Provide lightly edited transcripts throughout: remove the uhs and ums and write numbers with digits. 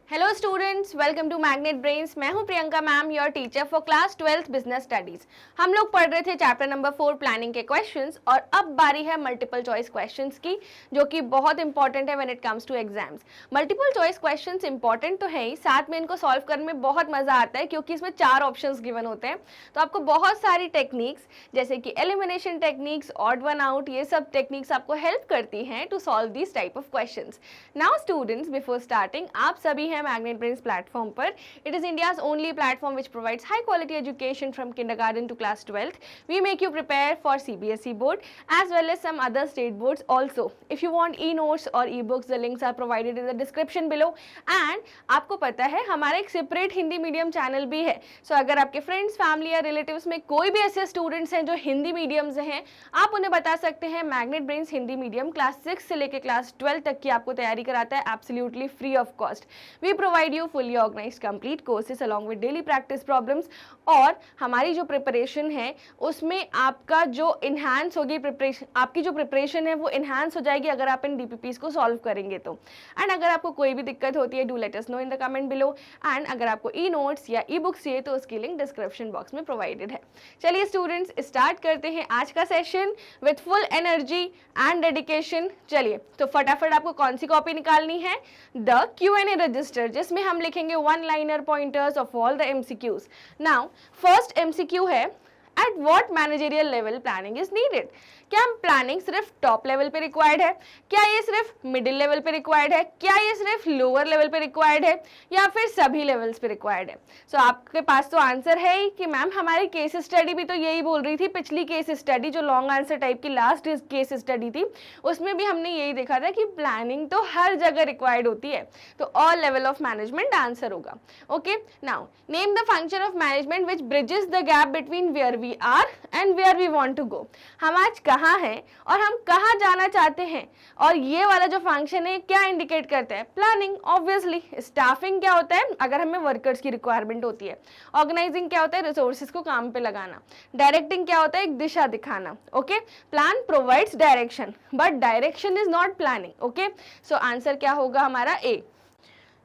Hello students, welcome to Magnet Brains. मैं हूं Priyanka ma'am, your teacher for class 12th business studies. हम लोग पढ़ रहे थे चैप्टर नंबर 4 प्लानिंग के क्वेश्चंस और अब बारी है मल्टीपल चॉइस क्वेश्चंस की, जो कि बहुत इंपॉर्टेंट है when it comes to exams. Multiple choice questions important तो है ही, साथ में इनको सॉल्व करने में बहुत मजा आता है क्योंकि इसमें 4 ऑप्शंस गिवन होते हैं। तो आपको बहुत सारी टेक्निक्स जैसे कि elimination techniques, odd one out, ये सब टेक्निक्स आपको हेल्प करती हैं to solve this type of questions. Now students, before starting, आप सभी मैग्नेट ब्रेन्स प्लेटफॉर्म पर। It is India's only platform which provides high quality education from kindergarten to class 12th. We make you prepare for CBSE board as well as some other state boards also. If you want e-notes or e-books, the links are provided in the description below. And आपको पता है हमारा एक separate Hindi medium channel भी है। So अगर आपके friends, family या रिलेटिव्स में कोई भी ऐसे स्टूडेंट्स हैं जो हिंदी मीडियम से हैं, आप उन्हें बता सकते हैं magnet brains Hindi medium class 6 से लेकर क्लास 12 तक की आपको तैयारी कराता है absolutely free of cost. We provide you fully organised complete courses along with daily practice problems. और हमारी जो प्रिपरेशन है उसमें आपका जो इन्हांस होगी प्रिपरेशन, आपकी जो प्रिपरेशन है वो इन्हांस हो जाएगी अगर आप इन डीपीपीज को सॉल्व करेंगे तो। एंड अगर आपको कोई भी दिक्कत होती है, do let us know in the comment below. And अगर आपको ई नोट्स या ई बुक्स चाहिए तो उसकी लिंक डिस्क्रिप्शन बॉक्स में प्रोवाइडेड है। चलिए स्टूडेंट्स, स्टार्ट करते हैं आज का session with full energy and dedication. चलिए तो फटाफट आपको कौन सी कॉपी निकालनी है? द Q&A रजिस्टर, जिसमें हम लिखेंगे one liner pointers of all the MCQs। Now first MCQ है, at what managerial level planning is needed. क्या प्लानिंग सिर्फ टॉप लेवल पे रिक्वायर्ड है? क्या ये सिर्फ मिडिल लेवल पे रिक्वायर्ड है? क्या ये सिर्फ लोअर लेवल पे रिक्वायर्ड है या फिर सभी लेवल्स पे रिक्वायर्ड है? सो आपके पास तो आंसर है ही कि मैम हमारी केस स्टडी भी तो यही बोल रही थी। पिछली केस स्टडी जो लॉन्ग आंसर टाइप की लास्ट केस स्टडी थी उसमें भी हमने यही देखा था कि प्लानिंग तो हर जगह रिक्वायर्ड होती है। तो all level of management answer होगा। Okay, now name the function of management which bridges the gap between where we are and where we want to go. हम आज कहाँ हैं और हम कहाँ जाना चाहते हैं, और ये वाला जो फंक्शन है क्या इंडिकेट करता है? प्लानिंग। ऑब्वियसली स्टाफिंग क्या होता है? अगर हमें वर्कर्स की रिक्वायरमेंट होती है। ऑर्गेनाइजिंग क्या होता है? रिसोर्सेज को काम पे लगाना। डायरेक्टिंग क्या होता है? एक दिशा दिखाना। Okay, plan provides direction but direction is not planning. Okay, so answer क्या होगा हमारा? ए।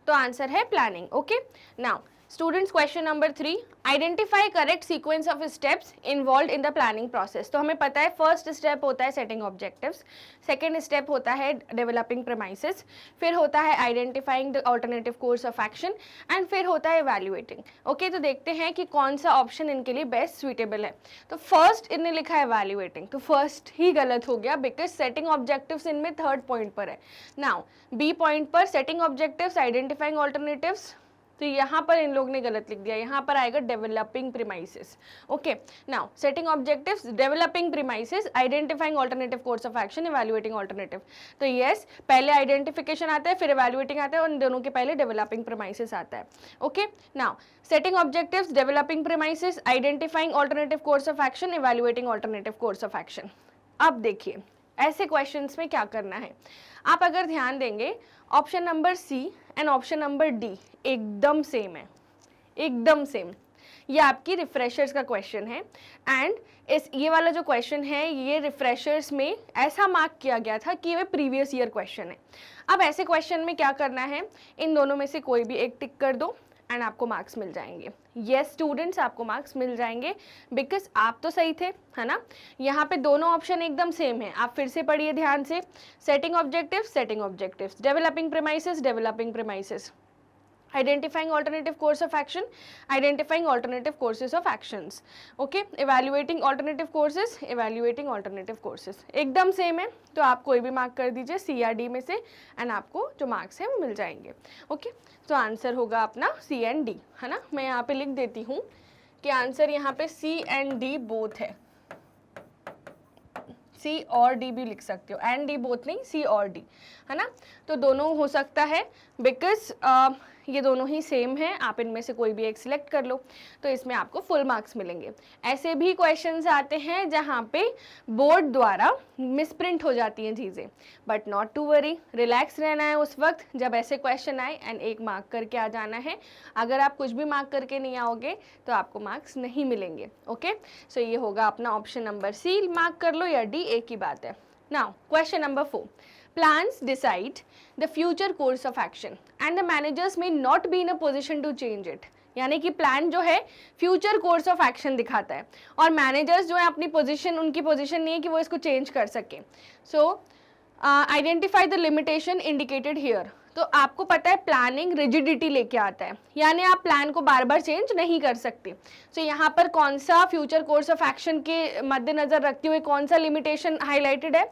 तो आंसर है planning. Okay, now students, question number 3, identify correct sequence of steps involve in the planning process. तो हमें पता है फर्स्ट स्टेप होता है सेटिंग ऑब्जेक्टिव्स, सेकेंड स्टेप होता है डेवलपिंग प्रेमाइसेस, फिर होता है identifying the alternative course of action and फिर होता है इवैल्यूएटिंग। ओके, तो देखते हैं कि कौन सा ऑप्शन इनके लिए बेस्ट सुइटेबल है। तो फर्स्ट इनने लिखा है इवैल्यूएटिंग, तो फर्स्ट ही गलत हो गया बिकॉज सेटिंग ऑब्जेक्टिव्स इनमें थर्ड पॉइंट पर है। नाउ बी पॉइंट पर सेटिंग ऑब्जेक्टिव्स, आइडेंटिफाइंग ऑल्टरनेटिव्स, तो यहाँ पर इन लोग ने गलत लिख दिया, यहाँ पर आएगा developing premises. Okay, now setting objectives, developing premises, identifying alternative course of action, evaluating alternative. तो यस, पहले आइडेंटिफिकेशन आता है, फिर इवैल्यूएटिंग आता है और इन दोनों के पहले डेवलपिंग प्रीमाइसेस आता है। Okay, now setting objectives, developing premises, identifying alternative course of action, evaluating alternative course of action. अब देखिए ऐसे क्वेश्चंस में क्या करना है। आप अगर ध्यान देंगे, option number C and option number D एकदम सेम है, एकदम सेम। ये आपकी रिफ्रेशर्स का क्वेश्चन है एंड ये वाला जो क्वेश्चन है ये रिफ्रेशर्स में ऐसा मार्क किया गया था कि ये प्रीवियस ईयर क्वेश्चन है। अब ऐसे क्वेश्चन में क्या करना है, इन दोनों में से कोई भी एक टिक कर दो एंड आपको मार्क्स मिल जाएंगे। यस स्टूडेंट्स, आपको मार्क्स मिल जाएंगे बिकॉज आप तो सही थे, है ना। यहाँ पे दोनों ऑप्शन एकदम सेम है। आप फिर से पढ़िए ध्यान से, setting objectives, setting objectives, developing premises, developing premises, identifying alternative course of action, identifying alternative courses of actions, okay, evaluating alternative courses, evaluating alternative courses, एकदम सेम है। तो आप कोई भी मार्क कर दीजिए सी या डी में से एंड आपको जो मार्क्स है वो मिल जाएंगे। ओके, तो आंसर होगा अपना सी एंड डी, है ना। मैं यहाँ पे लिख देती हूँ कि आंसर यहाँ पे सी एंड डी बोथ है। सी और डी भी लिख सकते हो, एंड डी बोथ नहीं, सी और डी, है ना। तो दोनों हो सकता है बिकॉज ये दोनों ही सेम है। आप इनमें से कोई भी एक सिलेक्ट कर लो तो इसमें आपको फुल मार्क्स मिलेंगे। ऐसे भी क्वेश्चंस आते हैं जहाँ पे बोर्ड द्वारा मिसप्रिंट हो जाती हैं चीज़ें, but not to worry, relax रहना है उस वक्त जब ऐसे क्वेश्चन आए एंड एक मार्क करके आ जाना है। अगर आप कुछ भी मार्क करके नहीं आओगे तो आपको मार्क्स नहीं मिलेंगे। ओके, सो ये होगा अपना ऑप्शन नंबर सी, मार्क कर लो, या डी, एक ही बात है। Now question number 4, Plans decide the future course of action and the managers may not be in a position to change it. यानी कि प्लान जो है फ्यूचर कोर्स ऑफ एक्शन दिखाता है और मैनेजर्स जो है अपनी पोजीशन, उनकी पोजीशन नहीं है कि वो इसको चेंज कर सके. सो identify the limitation indicated here. तो आपको पता है प्लानिंग रिजिडिटी लेके आता है, यानी आप प्लान को बार बार चेंज नहीं कर सकते. सो यहाँ पर कौन सा फ्यूचर कोर्स ऑफ एक्शन के मद्देनजर रखते हुए कौन सा लिमिटेशन हाईलाइटेड है?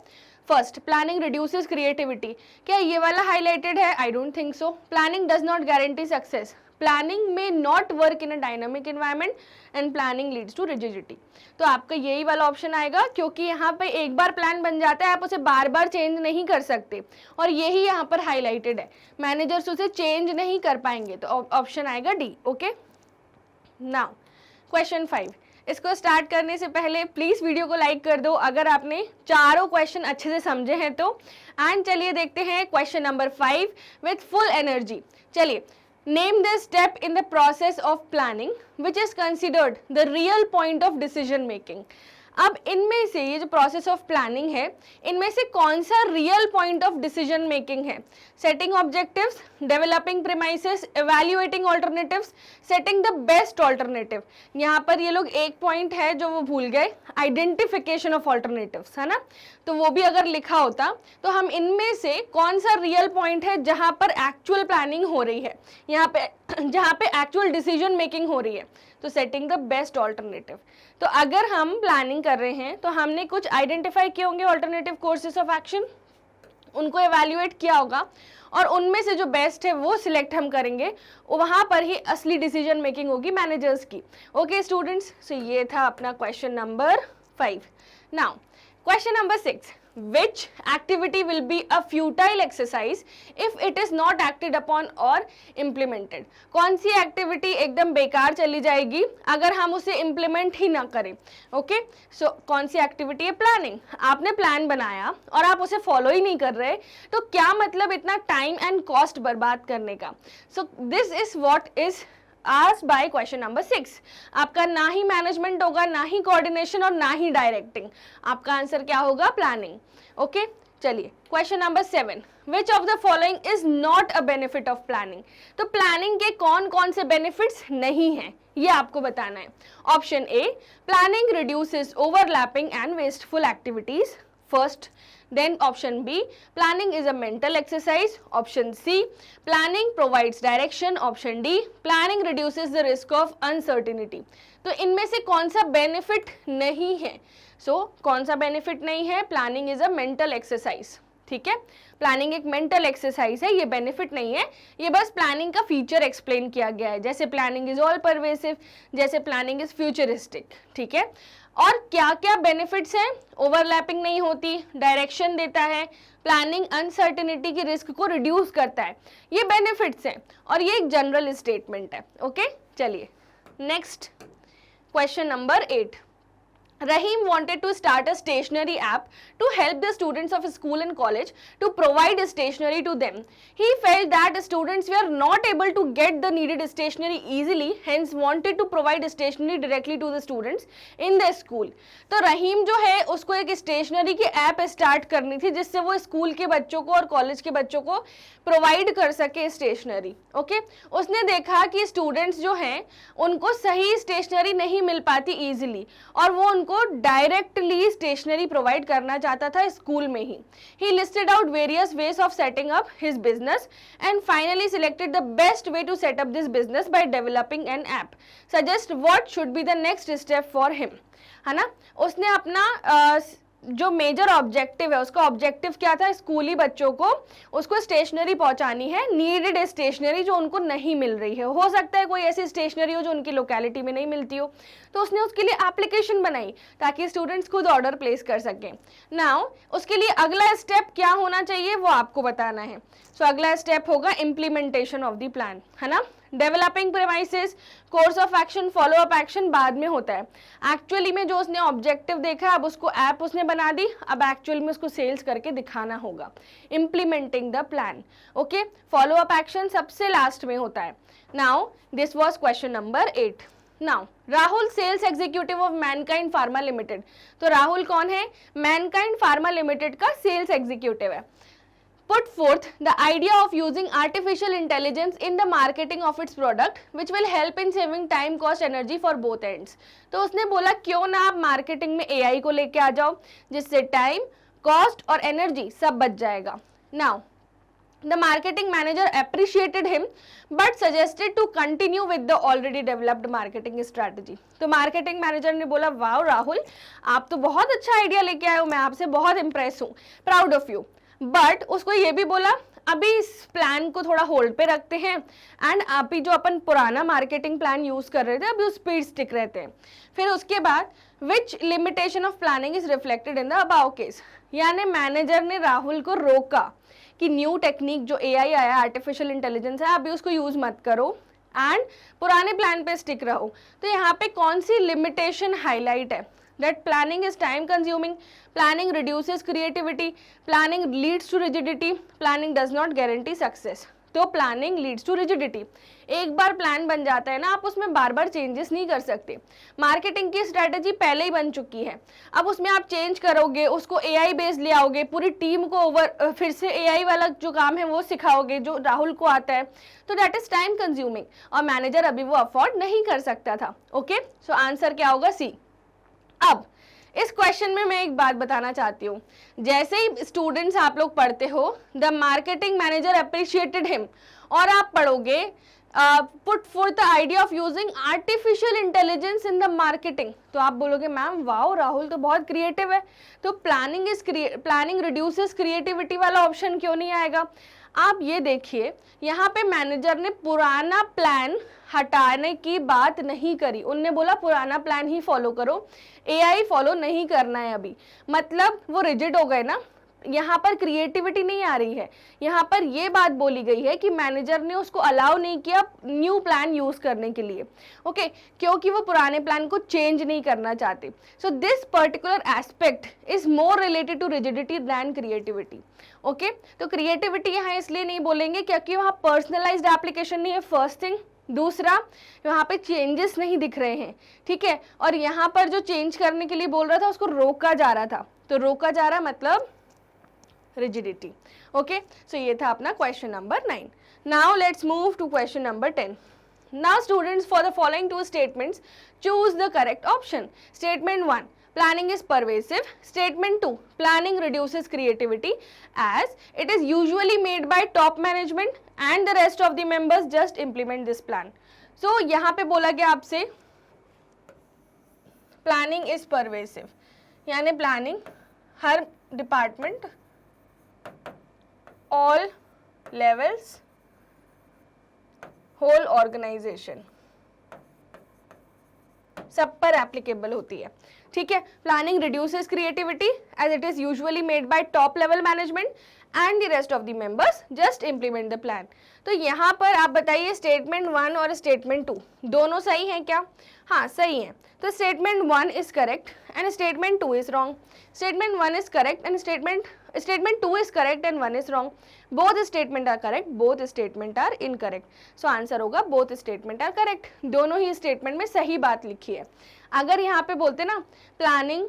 First, planning reduces creativity. क्या ये वाला हाईलाइटेड है? I don't think so. Planning does not guarantee success. Planning may not work in a dynamic environment and planning leads to rigidity. तो आपका यही वाला ऑप्शन आएगा, क्योंकि यहाँ पे एक बार प्लान बन जाता है, आप उसे बार बार चेंज नहीं कर सकते और यही यहाँ पर हाईलाइटेड है, मैनेजर्स उसे चेंज नहीं कर पाएंगे. तो ऑप्शन आएगा डी. Okay, now question 5. इसको स्टार्ट करने से पहले प्लीज वीडियो को लाइक कर दो अगर आपने चारों क्वेश्चन अच्छे से समझे हैं तो. एंड चलिए देखते हैं question number 5 with full energy. चलिए, name the step in the process of planning which is considered the real point of decision making. अब इनमें से ये जो प्रोसेस ऑफ प्लानिंग है, इनमें से कौन सा real point of decision making है? Setting objectives, developing premises, evaluating alternatives, setting the best alternative. यहाँ पर ये लोग एक पॉइंट है जो वो भूल गए, आइडेंटिफिकेशन ऑफ ऑल्टरनेटिव्स, है ना. तो वो भी अगर लिखा होता तो हम इनमें से कौन सा रियल पॉइंट है जहाँ पर एक्चुअल प्लानिंग हो रही है, यहाँ पे जहाँ पे एक्चुअल डिसीजन मेकिंग हो रही है. तो सेटिंग द बेस्ट ऑल्टरनेटिव. तो अगर हम प्लानिंग कर रहे हैं तो हमने कुछ आइडेंटिफाई किए होंगे ऑल्टरनेटिव कोर्सेस ऑफ एक्शन, उनको एवैल्यूएट किया होगा और उनमें से जो बेस्ट है वो सिलेक्ट हम करेंगे. वहाँ पर ही असली डिसीजन मेकिंग होगी मैनेजर्स की. ओके स्टूडेंट्स, सो ये था अपना question number 5. Now question number 6. Which activity will be a futile exercise if it is not acted upon or implemented? कौन सी एक्टिविटी एकदम बेकार चली जाएगी अगर हम उसे इम्प्लीमेंट ही ना करें? ओके, सो कौन सी एक्टिविटी है? प्लानिंग. आपने प्लान बनाया और आप उसे फॉलो ही नहीं कर रहे, तो क्या मतलब इतना टाइम एंड कॉस्ट बर्बाद करने का? So this is what is asked by question number 6. आपका ना ही मैनेजमेंट होगा, ना ही कोऑर्डिनेशन और ना ही डायरेक्टिंग. आपका आंसर क्या होगा? प्लानिंग. ओके, चलिए question number 7. Which of the following is not a benefit of planning? तो प्लानिंग के कौन कौन से बेनिफिट्स नहीं हैं ये आपको बताना है. Option A, planning reduces overlapping and wasteful activities. First. Then option B, planning is a mental exercise. Option C, planning provides direction. Option D, planning reduces the risk of uncertainty. तो इनमें से कौन सा बेनिफिट नहीं है? कौन सा benefit नहीं है? Planning is a mental exercise. ठीक है, प्लानिंग एक मेंटल एक्सरसाइज है, ये बेनिफिट नहीं है, ये बस प्लानिंग का फीचर एक्सप्लेन किया गया है. जैसे प्लानिंग इज ऑल परवेसिव, जैसे प्लानिंग इज फ्यूचरिस्टिक. ठीक है, और क्या क्या बेनिफिट्स हैं? ओवरलैपिंग नहीं होती, डायरेक्शन देता है, प्लानिंग अनसर्टेनिटी की रिस्क को रिड्यूस करता है. ये बेनिफिट्स हैं और ये एक जनरल स्टेटमेंट है. ओके, चलिए next question number 8. Rahim wanted to start a stationery app to help the students of school and college to provide stationery to them. He felt that students were not able to get the needed stationery easily, hence wanted to provide stationery directly to the students in the school. तो रहीम जो है उसको एक stationery की app start करनी थी जिससे वो स्कूल के बच्चों को और कॉलेज के बच्चों को प्रोवाइड कर सके स्टेशनरी. ओके, उसने देखा कि स्टूडेंट्स जो हैं उनको सही स्टेशनरी नहीं मिल पाती इजीली और वो उनको डायरेक्टली स्टेशनरी प्रोवाइड करना चाहता था स्कूल में ही. He listed out various ways of setting up his business and finally selected the best way to set up this business by developing an app. Suggest what should be the next step for him. है ना, उसने अपना जो major objective है, उसका objective क्या था? स्कूली बच्चों को उसको स्टेशनरी पहुंचानी है, नीडेड स्टेशनरी जो उनको नहीं मिल रही है. हो सकता है कोई ऐसी स्टेशनरी हो जो उनकी लोकेलिटी में नहीं मिलती हो, तो उसने उसके लिए एप्लीकेशन बनाई ताकि स्टूडेंट्स खुद ऑर्डर प्लेस कर सकें. नाउ उसके लिए अगला स्टेप क्या होना चाहिए वो आपको बताना है. सो अगला स्टेप होगा इम्प्लीमेंटेशन ऑफ द प्लान, है ना. Developing premises, course of action, follow up action बाद में होता है. एक्चुअली में जो उसने ऑब्जेक्टिव देखा, अब उसको ऐप उसने बना दी, अब एक्चुअल में उसको सेल्स करके दिखाना होगा. Implementing the plan. Okay, follow up action सबसे लास्ट में होता है. Now this was question number 8. Now Rahul sales executive of Mankind Pharma limited. तो राहुल कौन है? मैनकाइंड फार्मा लिमिटेड का सेल्स एग्जीक्यूटिव है. put forth the idea of using artificial intelligence in the marketing of its product which will help in saving time, cost, energy for both ends. तो उसने बोला क्यों ना आप मार्केटिंग में AI को लेके आ जाओ जिससे टाइम, कॉस्ट और एनर्जी सब बच जाएगा. Now the marketing manager appreciated him but suggested to continue with the already developed marketing strategy. तो marketing manager ने बोला वाओ राहुल आप तो बहुत अच्छा आइडिया लेके आए हो, मैं आपसे बहुत इम्प्रेस हूँ, प्राउड ऑफ यू. बट उसको ये भी बोला अभी इस प्लान को थोड़ा होल्ड पे रखते हैं एंड अभी जो अपन पुराना मार्केटिंग प्लान यूज कर रहे थे अभी उस पर स्टिक रहते हैं. फिर उसके बाद which limitation of planning is reflected in the above case, यानी मैनेजर ने राहुल को रोका कि न्यू टेक्निक जो AI आया आर्टिफिशियल इंटेलिजेंस है अभी उसको यूज मत करो एंड पुराने प्लान पे स्टिक रहो. तो यहाँ पे कौन सी लिमिटेशन हाईलाइट है? That planning is time consuming, planning reduces creativity, planning leads to rigidity, planning does not guarantee success. तो प्लानिंग लीड्स टू रिजिडिटी. एक बार प्लान बन जाता है ना आप उसमें बार बार चेंजेस नहीं कर सकते. मार्केटिंग की स्ट्रेटेजी पहले ही बन चुकी है, अब उसमें आप चेंज करोगे, उसको AI बेस्ड ले आओगे, पूरी टीम को फिर से AI वाला जो काम है वो सिखाओगे जो राहुल को आता है, तो दैट इज टाइम कंज्यूमिंग और मैनेजर अभी वो अफोर्ड नहीं कर सकता था. ओके, सो आंसर क्या होगा? सी. अब इस क्वेश्चन में मैं एक बात बताना चाहती हूँ, जैसे ही स्टूडेंट्स आप लोग पढ़ते हो the marketing manager appreciated him और आप पढ़ोगे put for the idea of using artificial intelligence in the marketing, तो आप बोलोगे मैम वाओ राहुल तो बहुत क्रिएटिव है, तो प्लानिंग रिड्यूसेस क्रिएटिविटी वाला ऑप्शन क्यों नहीं आएगा? आप ये देखिए यहाँ पे मैनेजर ने पुराना प्लान हटाने की बात नहीं करी, उनने बोला पुराना प्लान ही फॉलो करो, AI फॉलो नहीं करना है अभी. मतलब वो रिजिड हो गए ना, यहाँ पर क्रिएटिविटी नहीं आ रही है. यहाँ पर ये बात बोली गई है कि मैनेजर ने उसको अलाउ नहीं किया न्यू प्लान यूज करने के लिए. ओके, क्योंकि वो पुराने प्लान को चेंज नहीं करना चाहते. So this particular aspect is more related to rigidity than creativity. Okay, तो क्रिएटिविटी यहाँ इसलिए नहीं बोलेंगे क्योंकि वहाँ पर्सनलाइज्ड एप्लीकेशन नहीं है, फर्स्ट थिंग. दूसरा, यहाँ पे चेंजेस नहीं दिख रहे हैं, ठीक है, और यहाँ पर जो चेंज करने के लिए बोल रहा था उसको रोका जा रहा था, तो रोका जा रहा मतलब rigidity. Okay, so ये था अपना question number 9. Now let's move to question number 10. Now students, for the following two statements choose the correct option. Statement 1, planning is pervasive. Statement 2, planning reduces creativity as it is usually made by top management and the rest of the members just implement this plan. So यहाँ पे बोला गया आपसे planning is pervasive, यानी planning हर department, all levels, whole organization सब पर applicable होती है. ठीक है, planning reduces creativity as it is usually made by top level management and the rest of the members just implement the plan. तो यहाँ पर आप बताइए स्टेटमेंट 1 और स्टेटमेंट 2 दोनों सही हैं क्या? हाँ सही हैं. तो statement 1 is correct and statement 2 is wrong. Statement 1 is correct and statement 2 is correct and 1 is wrong. Both statement are correct, both statement are incorrect. So answer होगा both statement are correct. दोनों ही statement में सही बात लिखी है. अगर यहाँ पे बोलते ना प्लानिंग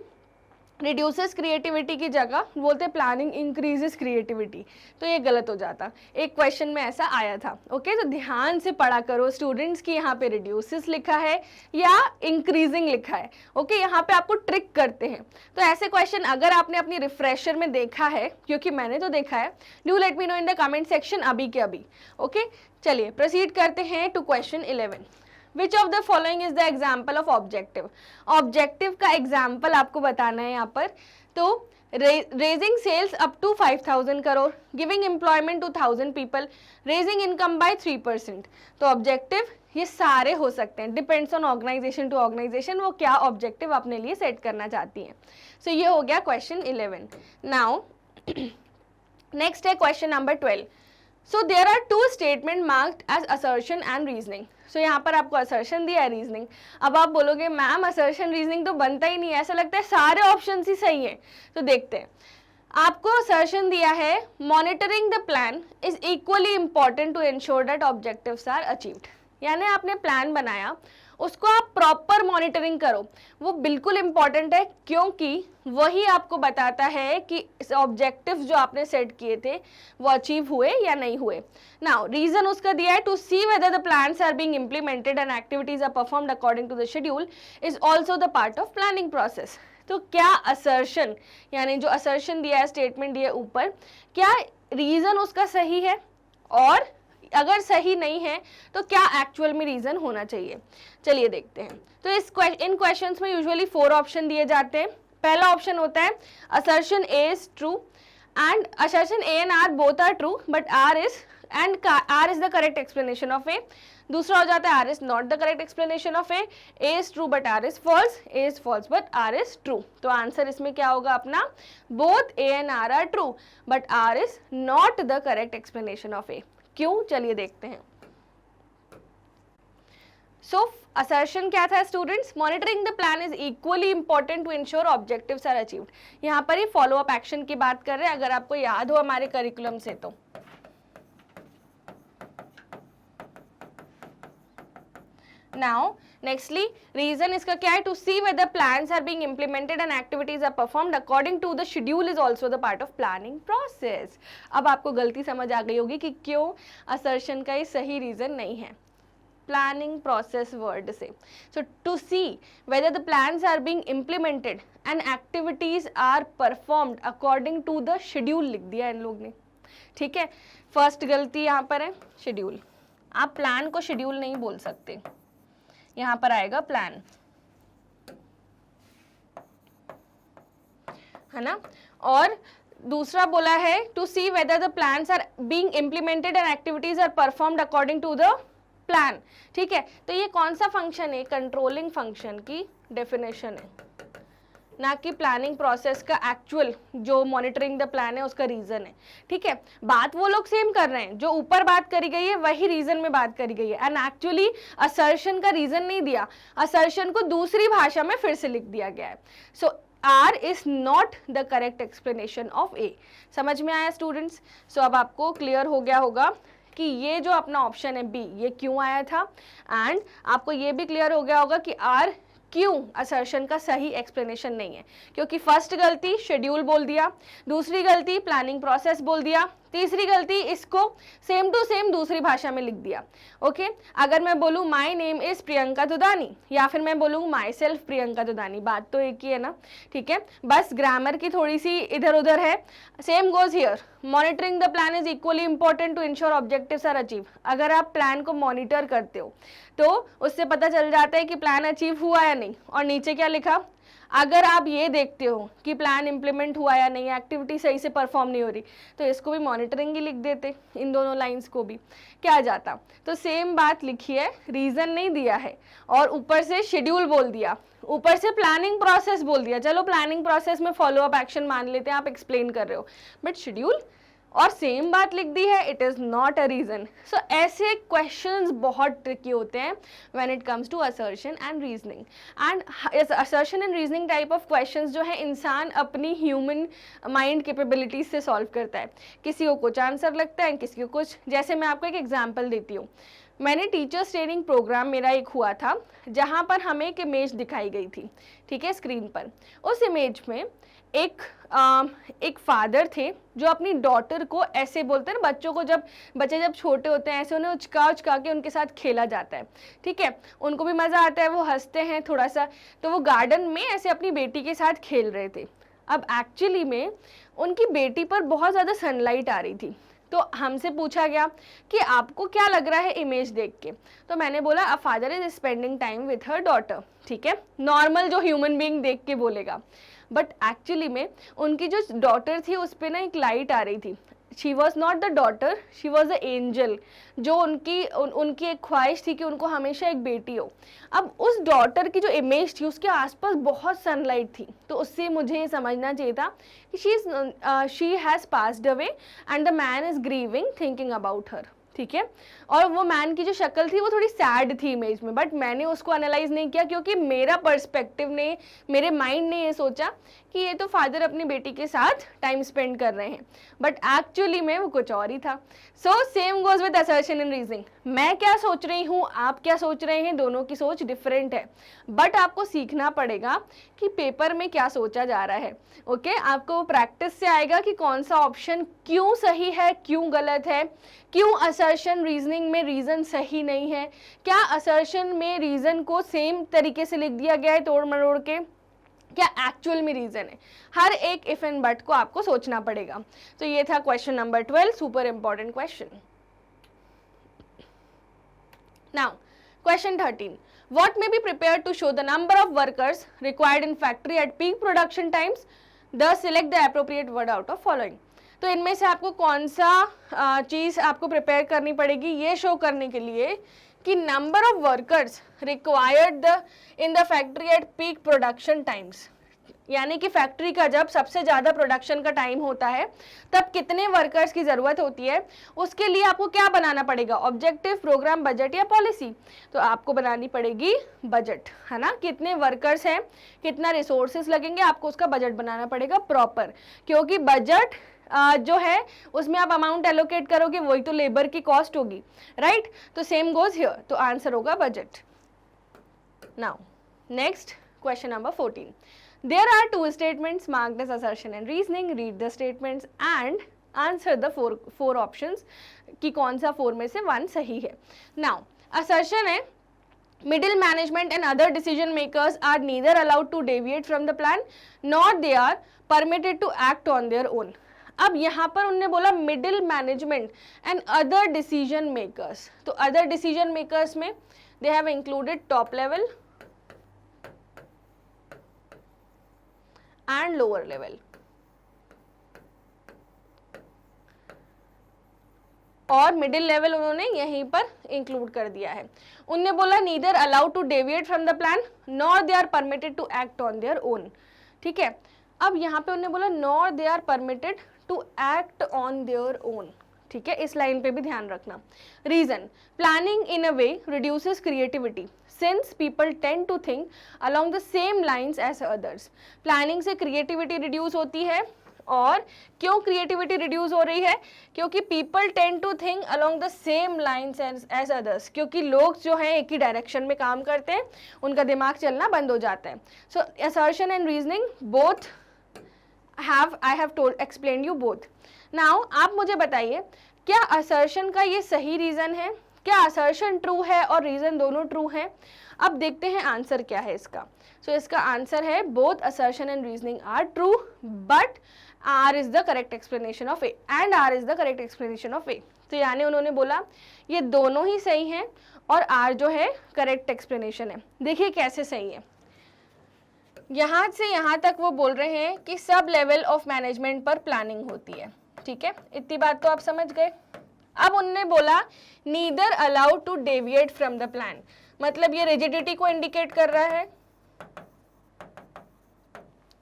रिड्यूसेस क्रिएटिविटी की जगह बोलते प्लानिंग इंक्रीजेस क्रिएटिविटी, तो ये गलत हो जाता. एक क्वेश्चन में ऐसा आया था. ओके, तो ध्यान से पढ़ा करो स्टूडेंट्स की यहाँ पे रिड्यूसेस लिखा है या इंक्रीजिंग लिखा है. ओके, यहाँ पे आपको ट्रिक करते हैं. तो ऐसे क्वेश्चन अगर आपने अपनी रिफ्रेशर में देखा है, क्योंकि मैंने तो देखा है, do let me know in the comment section अभी के अभी. ओके, चलिए प्रोसीड करते हैं to question 11. Which of the following is the example of objective? Objective का example आपको बताना है यहाँ पर. तो raising sales up to 5,000 crore, giving employment to 1,000 people, raising income by 3%. तो objective ये सारे हो सकते हैं, depends on organization to organization, वो क्या objective अपने लिए set करना चाहती हैं. So ये हो गया question 11. Now next है question number 12. So there are two statement marked as assertion and reasoning. So यहाँ पर आपको assertion दिया है, reasoning. अब आप बोलोगे मैम assertion reasoning तो बनता ही नहीं है, ऐसा लगता है सारे ऑप्शन ही सही है. तो देखते हैं, आपको assertion दिया है monitoring the plan is equally important to ensure that objectives are achieved. यानी आपने प्लान बनाया, उसको आप प्रॉपर मॉनिटरिंग करो, वो बिल्कुल इंपॉर्टेंट है, क्योंकि वही आपको बताता है कि ऑब्जेक्टिव्स जो आपने सेट किए थे वो अचीव हुए या नहीं हुए। नाउ रीजन उसका दिया है, to see whether the plans are being implemented and activities are performed according to the schedule is also the part of planning process. तो क्या असर्शन, यानी जो असर्शन दिया है, स्टेटमेंट दिया है ऊपर, क्या रीजन उसका सही है, और अगर सही नहीं है तो क्या एक्चुअल में रीजन होना चाहिए। चलिए देखते हैं। तो इन क्वेश्चंस में यूजुअली 4 ऑप्शन दिए जाते हैं। पहला ऑप्शन होता है assertion A is true and assertion A and R both are true but R is the correct explanation of A। दूसरा हो जाता है R is not the correct explanation of A is true but R is false, A is false but R is true। तो answer इसमें क्या होगा अपना, both A and R are true but R is not the correct explanation of A। क्यों, चलिए देखते हैं। सो assertion क्या था students, monitoring the plan is equally important to ensure objectives are achieved. यहाँ पर ही फॉलो अप एक्शन की बात कर रहे हैं, अगर आपको याद हो हमारे करिकुलम से तो। नाउ नेक्स्टली रीजन इसका क्या है, to see whether plans are being implemented and activities are performed according to the schedule is also the part of planning process. अब आपको गलती समझ आ गई होगी कि क्यों असर्शन का ये सही रीजन नहीं है, प्लानिंग प्रोसेस वर्ड से। So to see whether the plans are being implemented and activities are performed according to the schedule लिख दिया इन लोग ने, ठीक है। फर्स्ट गलती यहाँ पर है शेड्यूल, आप प्लान को शेड्यूल नहीं बोल सकते, यहाँ पर आएगा प्लान, है ना। और दूसरा बोला है to see whether the plans are being implemented and activities are performed according to the plan, ठीक है। तो ये कौन सा फंक्शन है, कंट्रोलिंग फंक्शन की डेफिनेशन है, ना कि प्लानिंग प्रोसेस का एक्चुअल जो मॉनिटरिंग द प्लान है उसका रीजन है, ठीक है। बात वो लोग सेम कर रहे हैं, जो ऊपर बात करी गई है वही रीजन में बात करी गई है, एंड एक्चुअली असर्शन का रीजन नहीं दिया, असर्शन को दूसरी भाषा में फिर से लिख दिया गया है। सो R is not the correct explanation of A। समझ में आया स्टूडेंट्स। सो अब आपको क्लियर हो गया होगा कि ये जो अपना ऑप्शन है बी, ये क्यों आया था, एंड आपको ये भी क्लियर हो गया होगा कि आर क्यों असर्शन का सही एक्सप्लेनेशन नहीं है, क्योंकि फर्स्ट गलती शेड्यूल बोल दिया, दूसरी गलती प्लानिंग प्रोसेस बोल दिया, तीसरी गलती इसको सेम टू सेम दूसरी भाषा में लिख दिया। ओके, अगर मैं बोलूँ my name is Priyanka Dudani या फिर मैं बोलूँ माई सेल्फ प्रियंका दुदानी, बात तो एक ही है ना, ठीक है, बस ग्रामर की थोड़ी सी इधर उधर है। Same goes here, monitoring the plan is equally important to ensure objectives are achieve. अगर आप प्लान को मॉनिटर करते हो तो उससे पता चल जाता है कि प्लान अचीव हुआ या नहीं, और नीचे क्या लिखा, अगर आप ये देखते हो कि प्लान इंप्लीमेंट हुआ या नहीं, एक्टिविटी सही से परफॉर्म नहीं हो रही, तो इसको भी मॉनिटरिंग ही लिख देते, इन दोनों लाइंस को भी क्या आ जाता। तो सेम बात लिखी है, रीजन नहीं दिया है और ऊपर से शेड्यूल बोल दिया, ऊपर से प्लानिंग प्रोसेस बोल दिया। चलो प्लानिंग प्रोसेस में फॉलो अप एक्शन मान लेते हैं, आप एक्सप्लेन कर रहे हो, बट शेड्यूल और सेम बात लिख दी है, it is not a reason. So ऐसे क्वेश्चंस बहुत ट्रिकी होते हैं when it comes to assertion and reasoning. And assertion and reasoning type of questions जो है इंसान अपनी ह्यूमन माइंड कैपेबिलिटीज से सॉल्व करता है। किसी को कुछ आंसर लगता है, किसी को कुछ। जैसे मैं आपको एक एग्जाम्पल देती हूँ, मैंने टीचर्स ट्रेनिंग प्रोग्राम मेरा एक हुआ था जहाँ पर हमें एक इमेज दिखाई गई थी, ठीक है, स्क्रीन पर। उस इमेज में एक फादर थे जो अपनी डॉटर को ऐसे बोलते हैं ना, बच्चों को बच्चे जब छोटे होते हैं ऐसे उन्हें उचका के उनके साथ खेला जाता है, ठीक है, उनको भी मज़ा आता है, वो हंसते हैं थोड़ा सा। तो वो गार्डन में ऐसे अपनी बेटी के साथ खेल रहे थे। अब एक्चुअली में उनकी बेटी पर बहुत ज़्यादा सनलाइट आ रही थी, तो हमसे पूछा गया कि आपको क्या लग रहा है इमेज देख के। तो मैंने बोला a father is spending time with her daughter, ठीक है, नॉर्मल जो ह्यूमन बीइंग देख के बोलेगा। बट एक्चुअली में उनकी जो डॉटर थी उस पर ना एक लाइट आ रही थी। She was not the daughter, she was the angel, जो उनकी एक ख्वाहिश थी कि उनको हमेशा एक बेटी हो। अब उस डॉटर की जो इमेज थी उसके आसपास बहुत सनलाइट थी, तो उससे मुझे ये समझना चाहिए था कि she has passed away and the man is grieving thinking about her, ठीक है। और वो मैन की जो शक्ल थी वो थोड़ी सैड थी इमेज में, बट मैंने उसको एनालाइज नहीं किया क्योंकि मेरा पर्सपेक्टिव ने, मेरे माइंड ने ये सोचा कि ये तो फादर अपनी बेटी के साथ टाइम स्पेंड कर रहे हैं, बट एक्चुअली में वो कुछ और ही था। So same goes with assertion and reasoning. मैं क्या सोच रही हूँ, आप क्या सोच रहे हैं, दोनों की सोच डिफरेंट है, बट आपको सीखना पड़ेगा कि पेपर में क्या सोचा जा रहा है। ओके आपको प्रैक्टिस से आएगा कि कौन सा ऑप्शन क्यों सही है, क्यों गलत है, क्यों असर्शन रीजनिंग में रीजन सही नहीं है, क्या असर्शन में रीजन को सेम तरीके से लिख दिया गया है तोड़ मरोड़ के, क्या एक्चुअल में रीजन है। हर एक इफ एंड बट को आपको सोचना पड़ेगा। तो ये था question number 12, super important question. Now question 13, what may be prepared to show the number of workers required in factory at peak production times, thus select the appropriate word out of following। तो इनमें से आपको कौन सा चीज आपको prepare करनी पड़ेगी ये शो करने के लिए कि number of workers required in the factory at peak production times, यानी कि फैक्ट्री का जब सबसे ज़्यादा प्रोडक्शन का टाइम होता है तब कितने वर्कर्स की ज़रूरत होती है, उसके लिए आपको क्या बनाना पड़ेगा, ऑब्जेक्टिव, प्रोग्राम, बजट या पॉलिसी। तो आपको बनानी पड़ेगी बजट, है ना, कितने वर्कर्स हैं, कितना रिसोर्सेज लगेंगे, आपको उसका बजट बनाना पड़ेगा प्रॉपर, क्योंकि बजट जो है उसमें आप अमाउंट एलोकेट करोगे वही तो लेबर की कॉस्ट होगी, राइट। तो सेम गोज हियर, तो आंसर होगा budget. Now next question number 14, there are two statements marked as assertion and reasoning, read the statements and answer the four options कि कौन सा 4 में से 1 सही है। now assertion है middle management and other decision makers are neither allowed to deviate from the plan nor they are permitted to act on their own। अब यहाँ पर उन्होंने बोला middle management and other decision makers, तो other decision makers में they have included top level and lower level, और middle level उन्होंने यहीं पर इंक्लूड कर दिया है। उन्होंने बोला neither allowed to deviate from the plan nor they are permitted to act on their own, ठीक है। अब यहाँ पे उन्होंने बोला nor they are permitted to act on their own, ठीक है, इस लाइन पे भी ध्यान रखना। Reason, planning in a way reduces creativity since people tend to think along the same lines as others। Planning से क्रिएटिविटी रिड्यूस होती है, और क्यों क्रिएटिविटी रिड्यूस हो रही है, क्योंकि people tend to think along the same lines as others, क्योंकि लोग जो हैं एक ही डायरेक्शन में काम करते हैं, उनका दिमाग चलना बंद हो जाता है। So assertion and reasoning both I have told explain you both. Now आप मुझे बताइए क्या असर्शन का ये सही रीजन है, क्या असर्शन ट्रू है और रीजन दोनों ट्रू हैं। अब देखते हैं आंसर क्या है इसका। सो इसका आंसर है both assertion and reasoning are true but R is the correct explanation of A and R is the correct explanation of A. तो यानी उन्होंने बोला ये दोनों ही सही हैं और आर जो है करेक्ट एक्सप्लेनेशन है। देखिए कैसे सही है, यहाँ से यहाँ तक वो बोल रहे हैं कि सब लेवल ऑफ मैनेजमेंट पर प्लानिंग होती है, ठीक है, इतनी बात तो आप समझ गए। अब उनने बोला neither allowed to deviate from the plan, मतलब ये रिजिडिटी को इंडिकेट कर रहा है।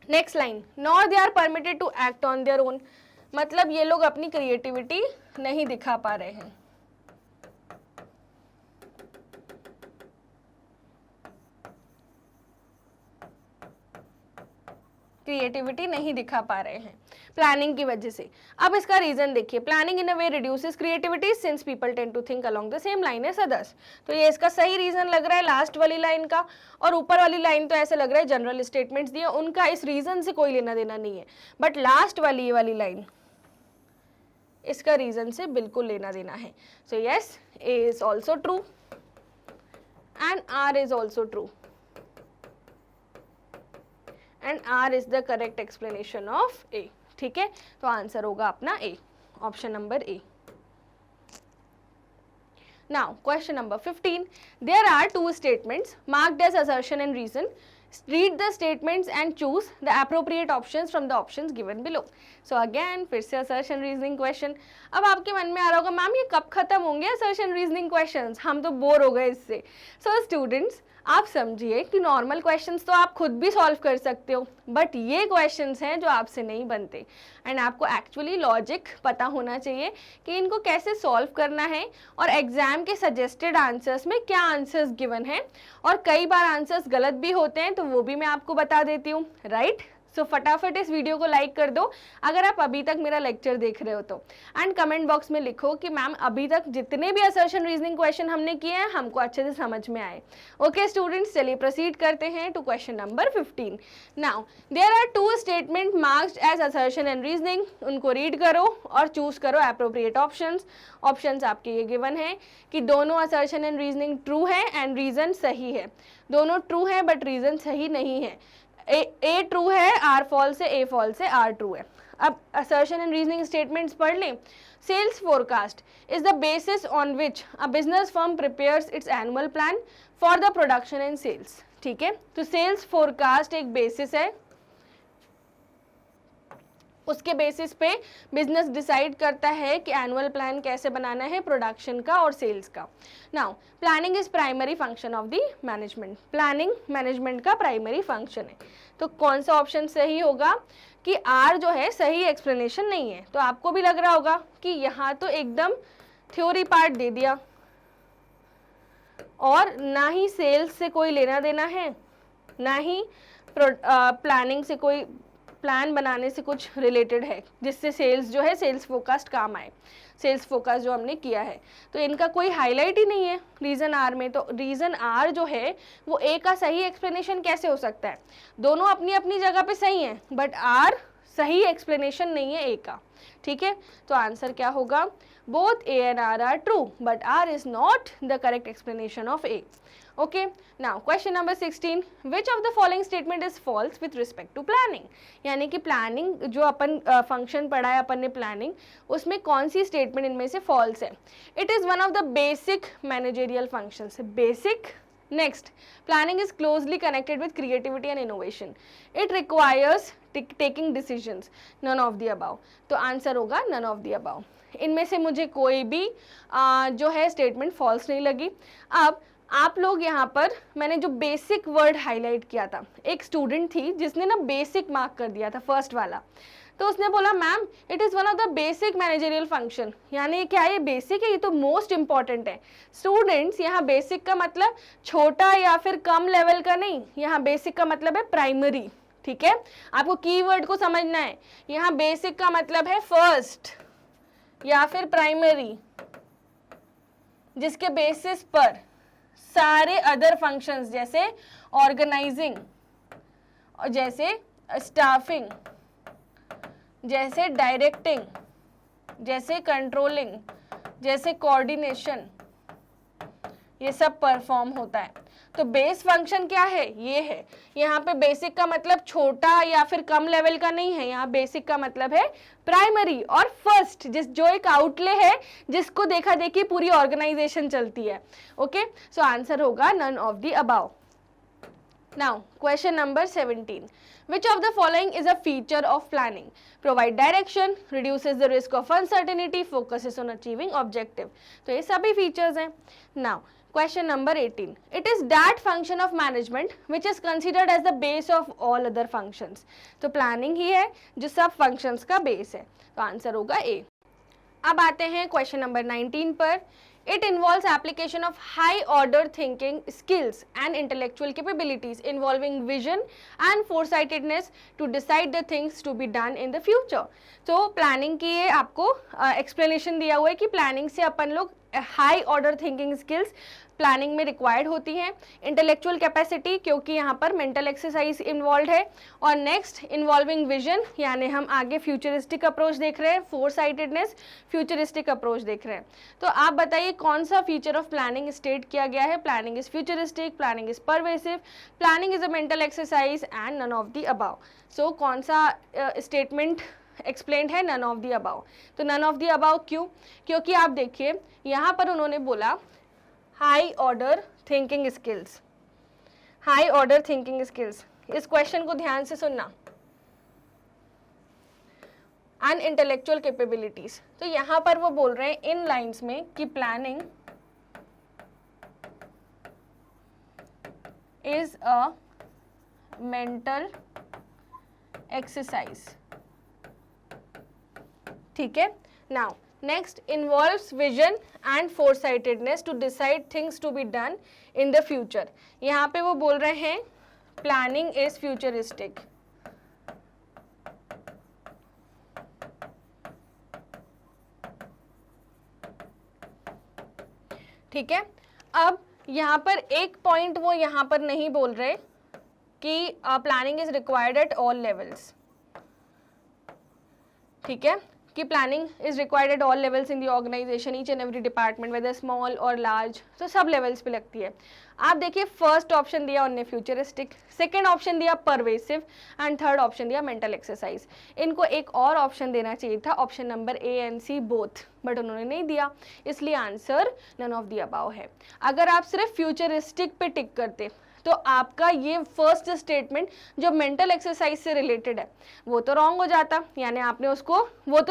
Next line, nor they are permitted to act on their own, मतलब ये लोग अपनी क्रिएटिविटी नहीं दिखा पा रहे हैं। क्रिएटिविटी नहीं दिखा पा रहे हैं प्लानिंग की वजह से। अब इसका रीजन देखिए, planning in a way reduces creativity since people tend to think along the same line as others. तो ये इसका सही रीजन लग रहा है लास्ट वाली लाइन का, और ऊपर वाली लाइन तो ऐसे लग रहा है जनरल स्टेटमेंट्स दिए, उनका इस रीजन से कोई लेना देना नहीं है, बट लास्ट वाली ये वाली लाइन इसका रीजन से बिल्कुल लेना देना है। So yes, A is also true and R is also true and R is the correct explanation of A, ठीक है। तो आंसर होगा अपना A, option number A. Now question number 15, there are two statements marked as assertion and reason, read the statements and choose the appropriate options from the options given below। so again फिर से assertion reasoning question। अब आपके मन में आ रहा होगा ma'am ये कब खत्म होंगे assertion reasoning questions, हम तो बोर हो गए इससे। so students आप समझिए कि नॉर्मल क्वेश्चंस तो आप खुद भी सॉल्व कर सकते हो, बट ये क्वेश्चंस हैं जो आपसे नहीं बनते, एंड आपको एक्चुअली लॉजिक पता होना चाहिए कि इनको कैसे सॉल्व करना है, और एग्जाम के सजेस्टेड आंसर्स में क्या आंसर्स गिवन हैं, और कई बार आंसर्स गलत भी होते हैं तो वो भी मैं आपको बता देती हूँ, राइट। सो फटाफट इस वीडियो को लाइक कर दो अगर आप अभी तक मेरा लेक्चर देख रहे हो तो, एंड कमेंट बॉक्स में लिखो कि मैम अभी तक जितने भी असर्शन रीजनिंग क्वेश्चन हमने किए हैं हमको अच्छे से समझ में आए। ओके स्टूडेंट्स, चलिए प्रोसीड करते हैं to question number 15। Now there are two statement marked as assertion and reasoning, उनको रीड करो और चूज करो एप्रोप्रिएट ऑप्शंस। ऑप्शंस आपके ये गिवन है कि दोनों असर्शन एंड रीजनिंग ट्रू है एंड रीजन सही है। दोनों ट्रू है बट रीजन सही नहीं है। ए ट्रू है, आर फॉल्स है, ए फॉल्स है, आर ट्रू है। अब असर्शन एंड रीजनिंग स्टेटमेंट्स पढ़ लें। Sales forecast is the basis on which a business firm prepares its annual plan for the production and sales. ठीक है, तो सेल्स फोरकास्ट एक बेसिस है, उसके बेसिस पे बिजनेस डिसाइड करता है कि एनुअल प्लान कैसे बनाना है प्रोडक्शन का और सेल्स का। Now planning is primary function of the management, planning management का प्राइमरी फंक्शन है। तो कौन सा ऑप्शन सही होगा कि आर जो है सही एक्सप्लेनेशन नहीं है। तो आपको भी लग रहा होगा कि यहाँ तो एकदम थ्योरी पार्ट दे दिया और ना ही सेल्स से कोई लेना देना है, ना ही प्लानिंग से कोई प्लान बनाने से कुछ रिलेटेड है जिससे सेल्स जो है सेल्स फोरकास्ट काम आए, सेल्स फोरकास्ट जो हमने किया है। तो इनका कोई हाईलाइट ही नहीं है रीजन आर में। तो रीजन आर जो है वो ए का सही एक्सप्लेनेशन कैसे हो सकता है? दोनों अपनी अपनी जगह पे सही हैं बट आर सही एक्सप्लेनेशन नहीं है ए का। ठीक है, तो आंसर क्या होगा? Both A and R are true but R is not the correct explanation of A. Okay, now question number 16, which of the following statement is false with respect to planning. यानी कि planning जो अपन function पढ़ा है अपन ने planning, उसमें कौन सी statement इनमें से फॉल्स है? It is one of the basic managerial functions. Basic, next, planning is closely connected with creativity and innovation. It requires taking decisions, none of the above. तो आंसर होगा नन ऑफ द अबाउ। इनमें से मुझे कोई भी जो है statement false नहीं लगी। अब आप लोग यहाँ पर मैंने जो बेसिक वर्ड हाईलाइट किया था, एक स्टूडेंट थी जिसने ना बेसिक मार्क कर दिया था फर्स्ट वाला। तो उसने बोला ma'am it is one of the basic managerial function. यानी क्या ये बेसिक है? ये तो मोस्ट इंपॉर्टेंट है। स्टूडेंट्स, यहाँ बेसिक का मतलब छोटा या फिर कम लेवल का नहीं, यहाँ बेसिक का मतलब है प्राइमरी। ठीक है, आपको कीवर्ड को समझना है। यहाँ बेसिक का मतलब है फर्स्ट या फिर प्राइमरी, जिसके बेसिस पर सारे अदर फंक्शंस जैसे ऑर्गेनाइजिंग, जैसे स्टाफिंग, जैसे डायरेक्टिंग, जैसे कंट्रोलिंग, जैसे कोऑर्डिनेशन, ये सब परफॉर्म होता है। तो बेस फंक्शन क्या है? ये है। यहाँ पे बेसिक का मतलब छोटा या फिर कम लेवल का नहीं है, यहाँ बेसिक का मतलब है प्राइमरी और फर्स्ट, जो एक आउटले है जिसको देखा देखी पूरी ऑर्गेनाइजेशन चलती है। ओके, सो आंसर होगा none of the above. Now question number 17, which of the following is a feature of planning? Provide direction, reduces the risk of uncertainty, focuses on achieving objective. तो ये सभी features हैं। Now question number 18, it is that function of management which is considered as the base of all other functions. तो planning ही है जो सब functions का base है, तो आंसर होगा A। अब आते हैं क्वेश्चन नंबर 19 पर। It involves application of high order thinking skills and intellectual capabilities involving vision and foresightedness to decide the things to be done in the future. तो planning की ये आपको एक्सप्लेनेशन दिया हुआ है कि प्लानिंग से अपन लोग high order thinking skills planning में रिक्वायर्ड होती हैं, इंटेलेक्चुअल कैपेसिटी क्योंकि यहाँ पर मेंटल एक्सरसाइज इन्वॉल्व है, और नेक्स्ट इन्वॉल्विंग विजन यानी हम आगे फ्यूचरिस्टिक अप्रोच देख रहे हैं, फोर साइटेडनेस फ्यूचरिस्टिक अप्रोच देख रहे हैं। तो आप बताइए कौन सा फीचर ऑफ प्लानिंग स्टेट किया गया है? Planning is futuristic, planning is pervasive, planning is a mental exercise and none of the above. So कौन सा स्टेटमेंट एक्सप्लेन्ड है? None of the above. तो नन ऑफ द अबाव क्यों? क्योंकि आप देखिए यहाँ पर उन्होंने बोला high order thinking skills, high order thinking skills. इस क्वेश्चन को ध्यान से सुनना, एंड इंटेलेक्चुअल कैपेबिलिटीज। तो यहाँ पर वो बोल रहे हैं इन लाइंस में कि planning is a mental exercise. ठीक है, now next involves vision and foresightedness to decide things to be done in the future। यहाँ पे वो बोल रहे हैं planning is futuristic, ठीक है। अब यहाँ पर एक पॉइंट वो यहाँ पर नहीं बोल रहे कि planning is required at all levels, ठीक है, कि planning is required at all levels in the organisation, each and every department whether small और लार्ज, तो सब लेवल्स पे लगती है। आप देखिए फर्स्ट ऑप्शन दिया उन्होंने फ्यूचरिस्टिक, सेकंड ऑप्शन दिया परवेसिव एंड थर्ड ऑप्शन दिया मेंटल एक्सरसाइज। इनको एक और ऑप्शन देना चाहिए था, option number A and C both, but उन्होंने नहीं दिया, इसलिए answer none of the above है। अगर आप सिर्फ फ्यूचरिस्टिक पे टिक करते तो आपका ये फर्स्ट स्टेटमेंट जो मेंटल एक्सरसाइज से रिलेटेड है वो तो रॉन्ग हो जाता, यानी आपने उसको वो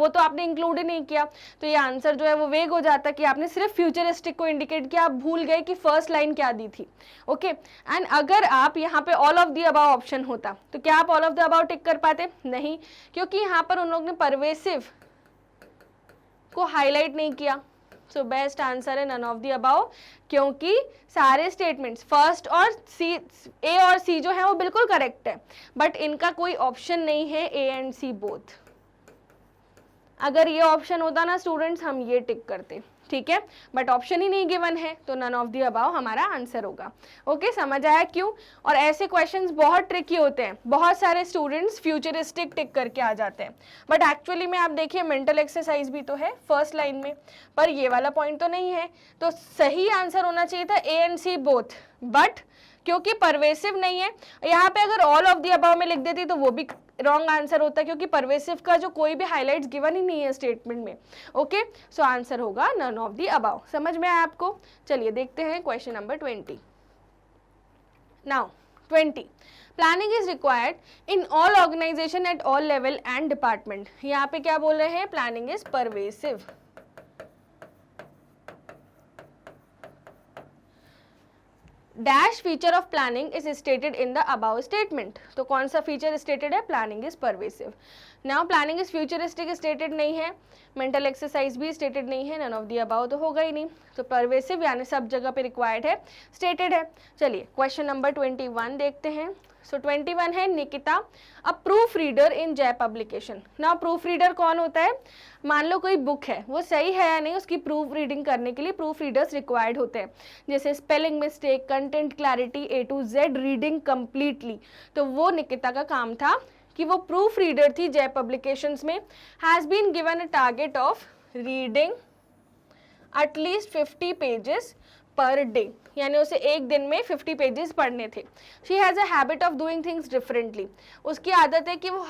तो आपने इंक्लूड ही नहीं किया, तो ये आंसर जो है वो वेग हो जाता कि आपने सिर्फ फ्यूचरिस्टिक को इंडिकेट किया, आप भूल गए कि फर्स्ट लाइन क्या दी थी। ओके, एंड अगर आप यहाँ पे all of the above option होता तो क्या आप ऑल ऑफ द अबाव टिक कर पाते? नहीं, क्योंकि यहाँ पर उन लोगों ने परवेसिव को हाईलाइट नहीं किया। सो बेस्ट आंसर है नन ऑफ द अबाव, क्योंकि सारे स्टेटमेंट्स फर्स्ट और सी, ए और सी जो है वो बिल्कुल करेक्ट है, बट इनका कोई ऑप्शन नहीं है ए एंड सी बोथ। अगर ये ऑप्शन होता ना स्टूडेंट्स हम ये टिक करते, ठीक है, बट ऑप्शन ही नहीं गिवन है तो नन ऑफ द अबाव हमारा आंसर होगा। ओके, समझ आया क्यों? और ऐसे क्वेश्चंस बहुत ट्रिकी होते हैं, बहुत सारे स्टूडेंट्स फ्यूचरिस्टिक टिक करके आ जाते हैं, बट एक्चुअली में आप देखिए मेंटल एक्सरसाइज भी तो है फर्स्ट लाइन में, पर ये वाला पॉइंट तो नहीं है, तो सही आंसर होना चाहिए था A and C both, but क्योंकि परवेसिव नहीं है, यहाँ पे अगर ऑल ऑफ द अबाव में लिख देती तो वो भी रॉन्ग आंसर होता है, क्योंकि परवेसिव का जो कोई भी हाईलाइट्स गिवन ही नहीं है स्टेटमेंट में। ओके, सो आंसर होगा नन ऑफ द अबाव। समझ में आया आपको? चलिए देखते हैं question number 20। Now 20, planning is required in all organisation at all level and department. यहाँ पे क्या बोल रहे हैं? Planning is pervasive. Dash feature of planning is stated in the above statement. तो कौन सा फीचर स्टेटेड है? Planning is pervasive. Now planning is futuristic stated नहीं है, मेंटल एक्सरसाइज भी स्टेटेड नहीं है, नन ऑफ द अबाउ तो होगा ही नहीं, तो परवेसिव यानी सब जगह पे रिक्वायर्ड है, स्टेटेड है। चलिए क्वेश्चन नंबर 21 देखते हैं। सो 21 है निकिता अ प्रूफ रीडर इन जय पब्लिकेशन। ना प्रूफ रीडर कौन होता है? मान लो कोई बुक है, वो सही है या नहीं, उसकी प्रूफ रीडिंग करने के लिए प्रूफ रीडर्स रिक्वायर्ड होते हैं, जैसे spelling mistake, content clarity, A to Z reading completely. तो वो निकिता का काम था कि वो प्रूफ रीडर थी जय पब्लिकेशंस में। Has been given a target of reading at least 50 pages per day, यानी उसे एक दिन में 50 पेजेस पढ़ने थे। She has a habit of doing things differently. उसकी आदत है कि वो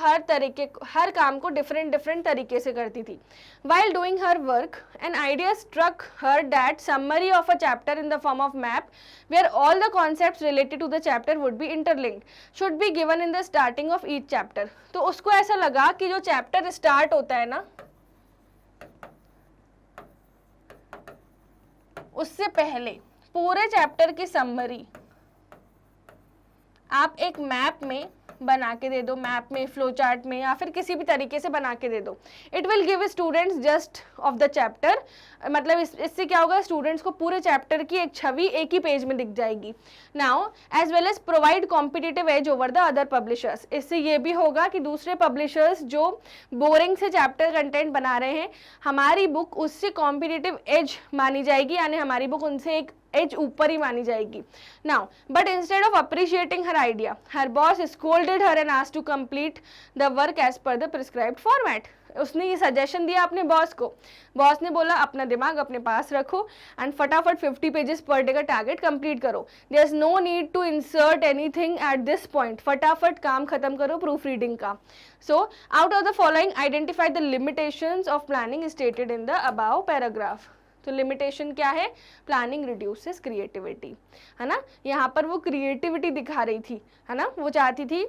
हर काम को डिफरेंट तरीके से करती थी। While doing her work an idea struck her that summary of a chapter in the form of map where all the concepts related to the chapter would be interlinked should be given in the starting of each chapter. तो उसको ऐसा लगा कि जो chapter start होता है ना, उससे पहले पूरे चैप्टर की समरी आप एक मैप में बना के दे दो, मैप में, फ्लो चार्ट में, या फिर किसी भी तरीके से बना के दे दो। It will give students just of the chapter, मतलब इससे क्या होगा, स्टूडेंट्स को पूरे चैप्टर की एक छवि एक ही पेज में दिख जाएगी। Now as well as provide competitive edge over the other publishers. इससे ये भी होगा कि दूसरे पब्लिशर्स जो बोरिंग से चैप्टर कंटेंट बना रहे हैं, हमारी बुक उससे कॉम्पिटिटिव एज मानी जाएगी, यानी हमारी बुक उनसे एक एज ऊपर ही मानी जाएगी। Now but instead of appreciating her idea, her boss scolded her and asked to complete the work as per the prescribed format. उसने ये सजेशन दिया अपने बॉस को, बॉस ने बोला अपना दिमाग अपने पास रखो एंड फटाफट 50 पेजेस पर डे का टारगेट कंप्लीट करो। There is no need to insert anything at this point, फटाफट काम खत्म करो प्रूफ रीडिंग का। So out of the following identify the limitations of planning stated in the above paragraph. तो limitation क्या है? प्लानिंग रिड्यूसेस क्रिएटिविटी, है ना। यहाँ पर वो क्रिएटिविटी दिखा रही थी, है ना, वो चाहती थी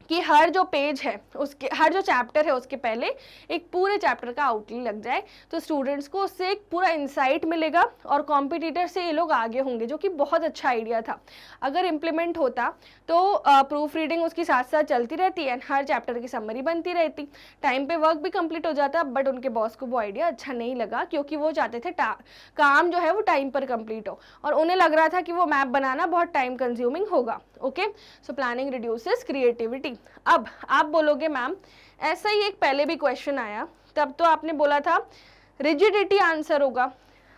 कि हर जो पेज है उसके, हर जो चैप्टर है उसके पहले एक पूरे चैप्टर का आउटलाइन लग जाए, तो स्टूडेंट्स को उससे एक पूरा इंसाइट मिलेगा और कॉम्पिटिटर से ये लोग आगे होंगे, जो कि बहुत अच्छा आइडिया था। अगर इम्प्लीमेंट होता तो प्रूफ रीडिंग उसकी साथ साथ चलती रहती है, हर चैप्टर की समरी बनती रहती, टाइम पे वर्क भी कंप्लीट हो जाता। बट उनके बॉस को वो आइडिया अच्छा नहीं लगा, क्योंकि वो चाहते थे काम जो है वो टाइम पर कंप्लीट हो, और उन्हें लग रहा था कि वो मैप बनाना बहुत टाइम कंज्यूमिंग होगा। Okay, so planning reduces creativity. अब आप बोलोगे मैम ऐसा ही एक पहले भी क्वेश्चन आया, तब तो आपने बोला था रिजिडिटी आंसर होगा,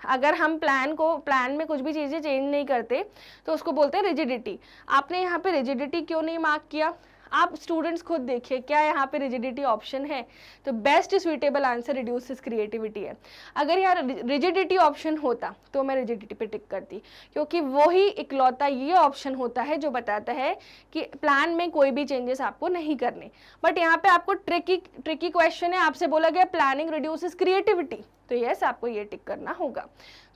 अगर हम प्लान में कुछ भी चीज़ें चेंज नहीं करते तो उसको बोलते हैं रिजिडिटी। आपने यहाँ पे रिजिडिटी क्यों नहीं मार्क किया? आप स्टूडेंट्स खुद देखिए, क्या यहाँ पे रिजिडिटी ऑप्शन है? तो best suitable answer reduces creativity है। अगर यहाँ रिजिडिटी ऑप्शन होता तो मैं रिजिडिटी पे टिक करती, क्योंकि वो ही इकलौता ये ऑप्शन होता है जो बताता है कि प्लान में कोई भी चेंजेस आपको नहीं करने। बट यहाँ पे आपको ट्रिकी क्वेश्चन है, आपसे बोला गया प्लानिंग रिड्यूसेस क्रिएटिविटी, तो यस आपको ये टिक करना होगा।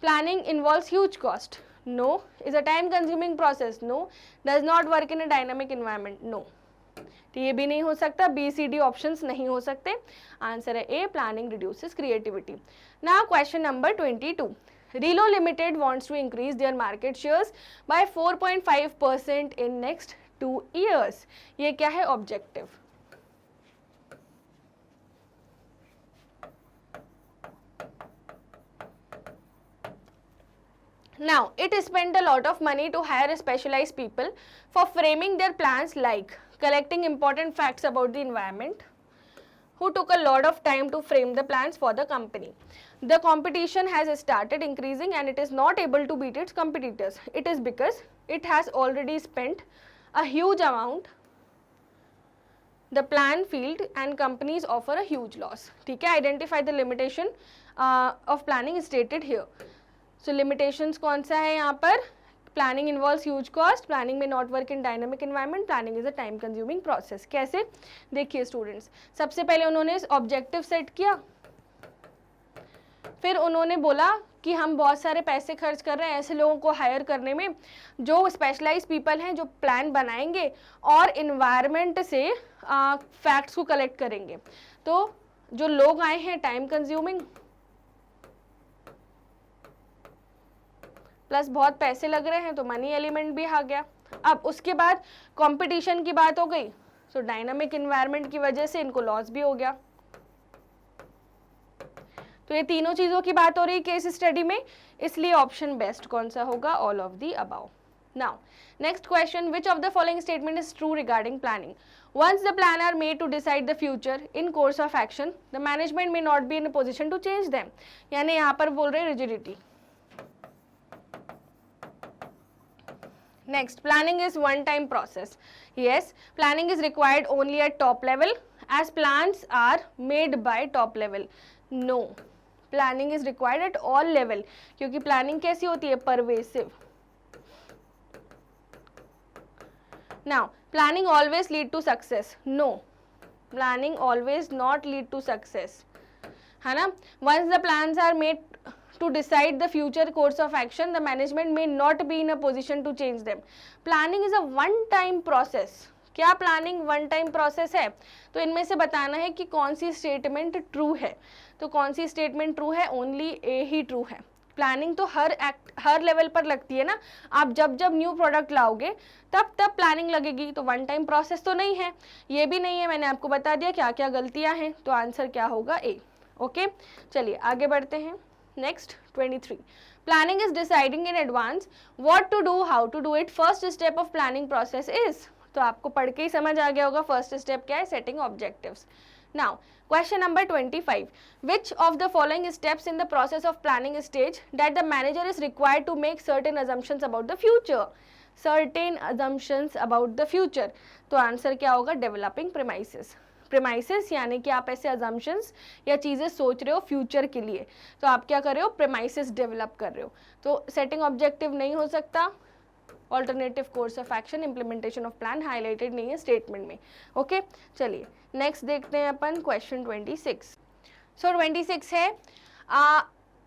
Planning involves huge cost, no. Is a time consuming process, no. Does not work in a dynamic environment, no. तो ये भी नहीं हो सकता, बी सी डी ऑप्शंस नहीं हो सकते। आंसर है A, planning reduces creativity. Now question number 22, Relo Limited wants to increase their market shares by 4.5% in next 2 years. ये क्या है? Objective. Now, it spent a lot of money to hire specialized people for framing their plans, like collecting important facts about the environment, who took a lot of time to frame the plans for the company. The competition has started increasing and it is not able to beat its competitors. It is because it has already spent a huge amount. The plan failed and companies offer a huge loss. ठीक है, identify the limitation of planning stated here. So limitations कौन सा है यहाँ पर? Planning involves huge cost, planning may not work in dynamic environment, planning is a time consuming process. कैसे? देखिए students, सबसे पहले उन्होंने ऑब्जेक्टिव सेट किया, फिर उन्होंने बोला कि हम बहुत सारे पैसे खर्च कर रहे हैं ऐसे लोगों को हायर करने में जो स्पेशलाइज पीपल हैं, जो प्लान बनाएंगे और इन्वायरमेंट से फैक्ट्स को कलेक्ट करेंगे। तो जो लोग आए हैं टाइम कंज्यूमिंग प्लस बहुत पैसे लग रहे हैं, तो मनी एलिमेंट भी आ गया। अब उसके बाद कंपटीशन की बात हो गई, सो डायनामिक इन्वायरमेंट की वजह से इनको लॉस भी हो गया। तो ये तीनों चीजों की बात हो रही है केस स्टडी में, इसलिए ऑप्शन बेस्ट कौन सा होगा? All of the above. Now next question, which of the following statement is true regarding planning? Once the plan are made to decide the future in course of action, the management may not be in a position to change them. यानी यहाँ पर बोल रहे rigidity. Next, planning is one-time process. Yes, planning is required only at top level as plans are made by top level. No, planning is required at all level क्योंकि planning कैसी होती है? pervasive. Now, planning always lead to success. No, planning always not lead to success. है ना? Once the plans are made to decide the future course of action, the management may not be in a position to change them. Planning is a one-time process. क्या planning one time process है? तो इनमें से बताना है कि कौन सी statement true है। तो कौन सी स्टेटमेंट ट्रू है? ओनली ए ही ट्रू है। प्लानिंग तो हर लेवल पर लगती है ना, आप जब न्यू प्रोडक्ट लाओगे तब प्लानिंग लगेगी, तो वन टाइम प्रोसेस तो नहीं है, ये भी नहीं है। मैंने आपको बता दिया क्या क्या गलतियां हैं, तो आंसर क्या होगा? ए। ओके, चलिए आगे बढ़ते हैं। Next 23, planning is deciding in advance what to do, how to do it. First step of planning process is, तो आपको पढ़ के ही समझ आ गया होगा फर्स्ट स्टेप क्या है? Setting objectives. Now question number 25, which of the following steps in the process of planning stage that the manager is required to make certain assumptions about the future? Certain assumptions about the future, तो answer क्या होगा? developing premises. Premises यानी कि आप ऐसे assumptions या चीज़ें सोच रहे हो फ्यूचर के लिए, तो आप क्या कर रहे हो? प्रेमाइसिस डेवलप कर रहे हो। तो सेटिंग ऑब्जेक्टिव नहीं हो सकता, alternative course of action, implementation of plan highlighted नहीं है स्टेटमेंट में। ओके, चलिए नेक्स्ट देखते हैं अपन क्वेश्चन 26। सो 26 है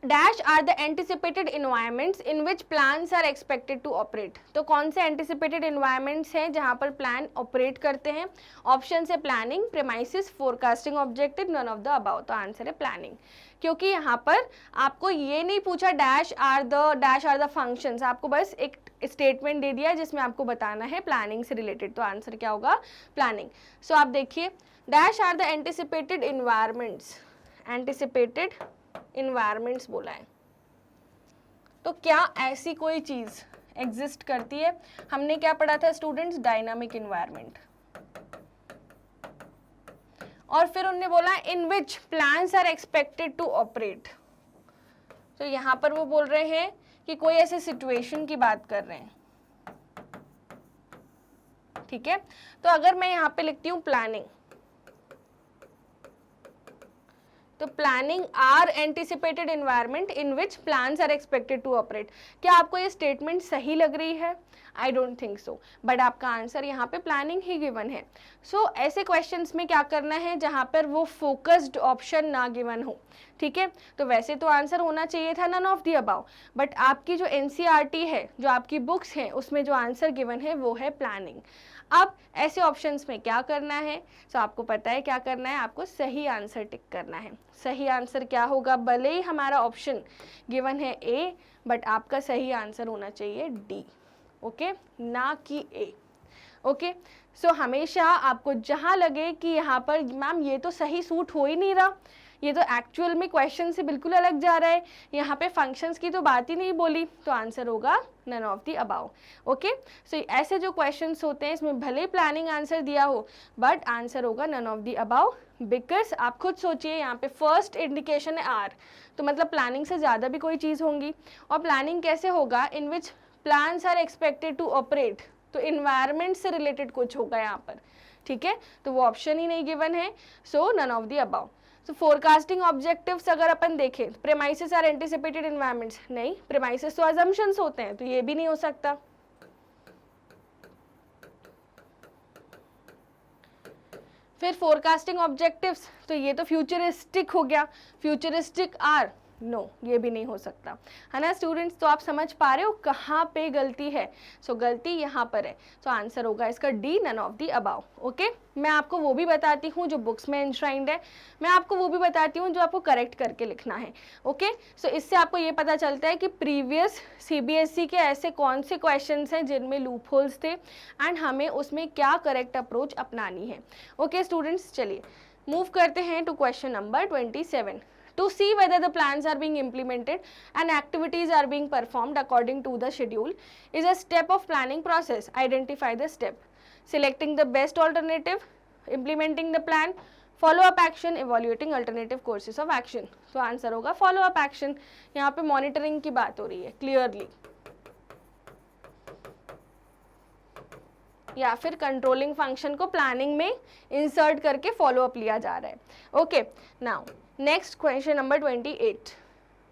dash are the anticipated environments in which plans are expected to operate. तो कौन से एंटिसिपेटेड इन्वायरमेंट्स हैं जहां पर प्लान ऑपरेट करते हैं? ऑप्शन है planning, premises, forecasting objective, none of the above. तो आंसर है प्लानिंग, क्योंकि यहाँ पर आपको ये नहीं पूछा डैश आर द फंक्शंस, आपको बस एक स्टेटमेंट दे दिया जिसमें आपको बताना है प्लानिंग से रिलेटेड, तो आंसर क्या होगा? प्लानिंग। सो आप देखिए dash are the anticipated environments, anticipated environments बोला है, तो क्या ऐसी कोई चीज एग्जिस्ट करती है? हमने क्या पढ़ा था स्टूडेंट्स? Dynamic environment. और फिर उन्होंने बोला in which plans are expected to operate, तो यहाँ पर वो बोल रहे हैं कि कोई ऐसे सिचुएशन की बात कर रहे हैं, ठीक है। तो अगर मैं यहाँ पे लिखती हूँ प्लानिंग, तो planning are anticipated environment in which plans are expected to operate. क्या आपको ये स्टेटमेंट सही लग रही है? I don't think so, but आपका आंसर यहाँ पे प्लानिंग ही गिवन है। सो ऐसे क्वेश्चंस में क्या करना है जहाँ पर वो फोकस्ड ऑप्शन ना गिवन हो, ठीक है। तो वैसे तो आंसर होना चाहिए था none of the above, but आपकी जो एनसीईआरटी है, जो आपकी बुक्स हैं, उसमें जो आंसर गिवन है वो है प्लानिंग। अब ऐसे ऑप्शंस में क्या करना है? तो आपको पता है क्या करना है, आपको सही आंसर टिक करना है। सही आंसर क्या होगा? भले ही हमारा ऑप्शन गिवन है ए, बट आपका सही आंसर होना चाहिए डी, ओके, ना कि ए, ओके। सो हमेशा आपको जहां लगे कि यहाँ पर मैम ये तो सही सूट हो ही नहीं रहा, ये तो एक्चुअल में क्वेश्चन से बिल्कुल अलग जा रहा है, यहाँ पे फंक्शंस की तो बात ही नहीं बोली, तो आंसर होगा none of the above, okay. So ऐसे जो क्वेश्चंस होते हैं इसमें भले प्लानिंग आंसर दिया हो, बट आंसर होगा none of the above, because आप खुद सोचिए यहाँ पे फर्स्ट इंडिकेशन है आर, तो मतलब प्लानिंग से ज़्यादा भी कोई चीज़ होंगी। और प्लानिंग कैसे होगा? In which plans are expected to operate, तो इन्वायरमेंट से रिलेटेड कुछ होगा यहाँ पर, ठीक है। तो वो ऑप्शन ही नहीं गिवन है, so none of the above. So forecasting objectives अगर अपन देखें, प्रेमाइसेस आर एंटिसिपेटेड एनवायरमेंट्स, नहीं, प्रेमाइसेस तो अजम्पशंस होते हैं, तो ये भी नहीं हो सकता। फिर फोरकास्टिंग ऑब्जेक्टिव्स, तो ये तो फ्यूचरिस्टिक हो गया, फ्यूचरिस्टिक आर, नो, ये भी नहीं हो सकता, है ना स्टूडेंट्स। तो आप समझ पा रहे हो कहाँ पे गलती है? सो गलती यहाँ पर है, तो आंसर होगा इसका D, none of the above, okay. मैं आपको वो भी बताती हूँ जो बुक्स में एंश्राइंड है, मैं आपको वो भी बताती हूँ जो आपको करेक्ट करके लिखना है, ओके। सो इससे आपको ये पता चलता है कि प्रीवियस सीबीएसई के ऐसे कौन से क्वेश्चंस हैं जिनमें लूप होल्स थे एंड हमें उसमें क्या करेक्ट अप्रोच अपनानी है, ओके स्टूडेंट्स। चलिए मूव करते हैं to question number 27। To see whether the plans are being implemented and activities are being performed according to the schedule is a step of planning process. Identify the step. Selecting the best alternative, implementing the plan, follow up action, evaluating alternative courses of action. तो answer होगा follow up action। यहाँ पे monitoring की बात हो रही है clearly, या फिर कंट्रोलिंग फंक्शन को प्लानिंग में इंसर्ट करके फॉलो अप लिया जा रहा है, okay. Now next question number 28।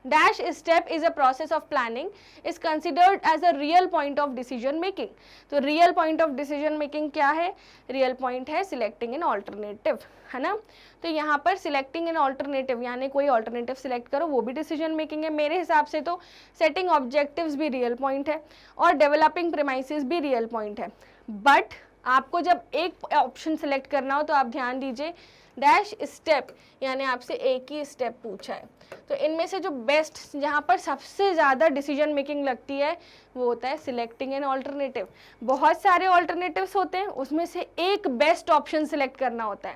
Dash step is a process of planning is considered as a real point of decision making। तो real point of decision making क्या है? real point है selecting an alternative, है ना। तो यहाँ पर selecting an alternative यानी कोई alternative select करो, वो भी decision making है। मेरे हिसाब से तो setting objectives भी real point है और developing premises भी real point है, बट आपको जब एक ऑप्शन सेलेक्ट करना हो तो आप ध्यान दीजिए, डैश स्टेप यानी आपसे एक ही स्टेप पूछा है, तो इनमें से जो बेस्ट, जहाँ पर सबसे ज़्यादा डिसीजन मेकिंग लगती है वो होता है सिलेक्टिंग एन ऑल्टरनेटिव। बहुत सारे ऑल्टरनेटिव्स होते हैं, उसमें से एक बेस्ट ऑप्शन सिलेक्ट करना होता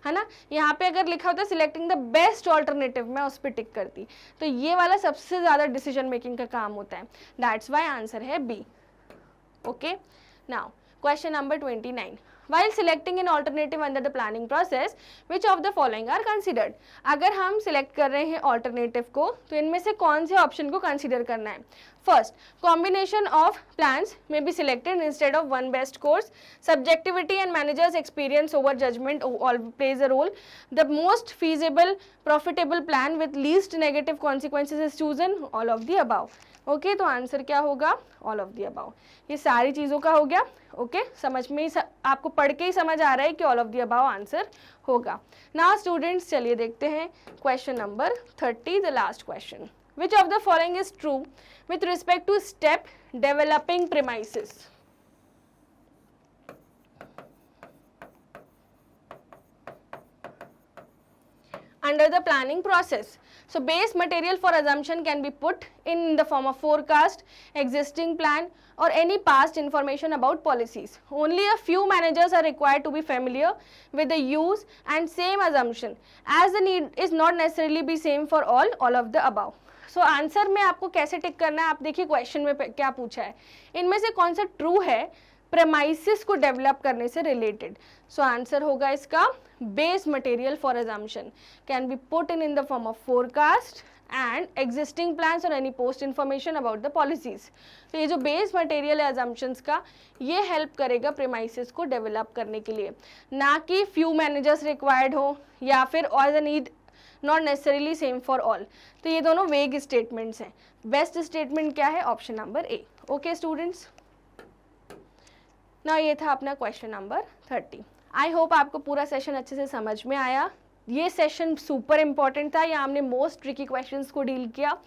है ना। यहाँ पे अगर लिखा होता है सिलेक्टिंग द बेस्ट ऑल्टरनेटिव, मैं उस पर टिक करती, तो ये वाला सबसे ज़्यादा डिसीजन मेकिंग का काम होता है, दैट्स वाई आंसर है B, okay. Now question number 29। While selecting an alternative under the planning process, which of the following are considered? अगर हम select कर रहे हैं alternative को, तो इनमें से कौन से option को consider करना है? First, combination of plans may be selected instead of one best course. Subjectivity and manager's experience over judgment all plays a role. The most feasible, profitable plan with least negative consequences is chosen. All of the above. Okay तो answer क्या होगा? All of the about. ये सारी चीज़ों का हो गया, okay समझ में ही आपको पढ़ के ही समझ आ रहा है कि all of the above answer होगा। नाउ स्टूडेंट्स चलिए देखते हैं question number 30, the last question. Which of the following is true with respect to step developing premises? Under the planning process, so base material for assumption can be put in the form of forecast, existing plan or any past information about policies. Only a few managers are required to be familiar with the use and same assumption, as the need is not necessarily be same for all of the above. So answer में आपको कैसे टिक करना है, आप देखिए question में क्या पूछा है, इनमें से कौन सा ट्रू है प्रेमाइसिस को डेवलप करने से रिलेटेड। सो आंसर होगा इसका base material for assumption can be put in the form of forecast, and existing plans और any post information about the policies. तो ये जो बेस मटेरियल है अजम्पशंस का, ये हेल्प करेगा प्रीमाइसेस को डेवलप करने के लिए, ना कि फ्यू मैनेजर्स रिक्वायर्ड हो या फिर all the need not necessarily same for all. तो ये दोनों वेग स्टेटमेंट्स हैं। बेस्ट स्टेटमेंट क्या है? ऑप्शन नंबर ए। ओके स्टूडेंट्स, ना ये था अपना क्वेश्चन नंबर 30। आई होप आपको पूरा सेशन अच्छे से समझ में आया। ये सेशन सुपर इंपॉर्टेंट था, यहाँ हमने मोस्ट ट्रिकी क्वेश्चंस को डील किया।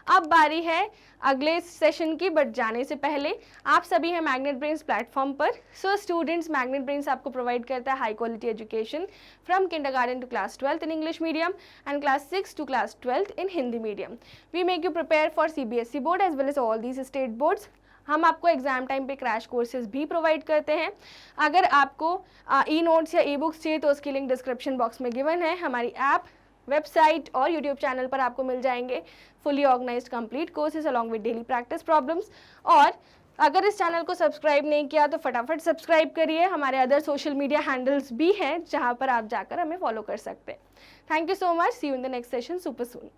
अब बारी है अगले सेशन की, बट जाने से पहले आप सभी हैं मैग्नेट ब्रेन्स प्लेटफॉर्म पर। सो स्टूडेंट्स, मैग्नेट ब्रेन्स आपको प्रोवाइड करता है high quality education from kindergarten to class 12th in English medium and class 6 to class 12th in Hindi medium. We make you prepare for CBSE board as well as all these state boards. हम आपको exam time पे crash courses भी provide करते हैं। अगर आपको e notes या e books चाहिए तो उसकी लिंक डिस्क्रिप्शन बॉक्स में गिवन है। हमारी ऐप, वेबसाइट और यूट्यूब चैनल पर आपको मिल जाएंगे fully organised complete courses along with daily practice problems. और अगर इस चैनल को सब्सक्राइब नहीं किया तो फटाफट सब्सक्राइब करिए। हमारे अदर सोशल मीडिया हैंडल्स भी हैं जहाँ पर आप जाकर हमें फॉलो कर सकते हैं। Thank you so much, see you in the next session super soon.